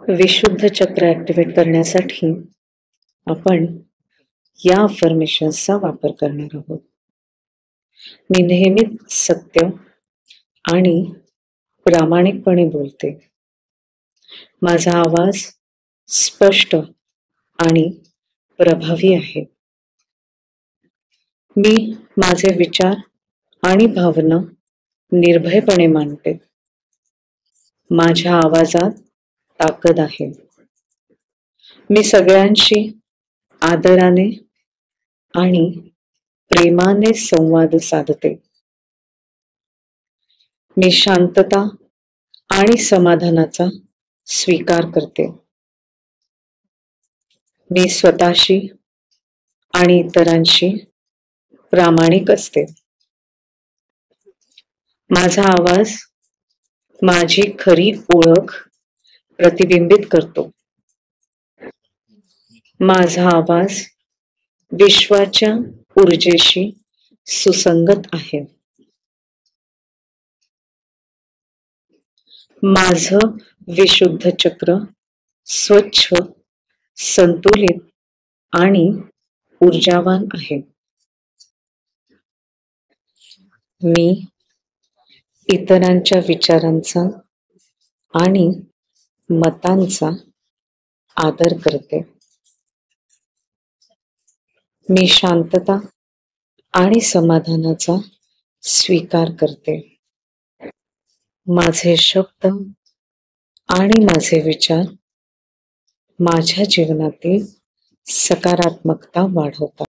विशुद्ध चक्र ऍक्टिव्हेट करण्यासाठी आपण या अफर्मेशन्सचा वापर करणार आहोत. मी नेहमीच सत्य आणि प्रामाणिकपणे बोलते. माझा आवाज स्पष्ट आणि प्रभावी आहे. मी माझे विचार आणि भावना निर्भयपणे मांडते. माझ्या आवाजात ताकद आहे. मी सगळ्यांशी आदराने आणि प्रेमाने संवाद साधते. मी शांतता आणि समाधानाचा स्वीकार करते. मी स्वतःशी आणि इतरांशी प्रामाणिक असते. माझा आवाज माझी खरी ओळख प्रतिबिंबित करतो. माझा आवाज विश्वाच्या ऊर्जेशी सुसंगत आहे. माझं विशुद्ध चक्र स्वच्छ, संतुलित आणि ऊर्जावान आहे. मी इतरांच्या विचारांचा आणि मतांचा आदर करते. मी शांतता आणि समाधानाचा स्वीकार करते. माझे शब्द आणि माझे विचार माझ्या जीवनातील सकारात्मकता वाढवतात.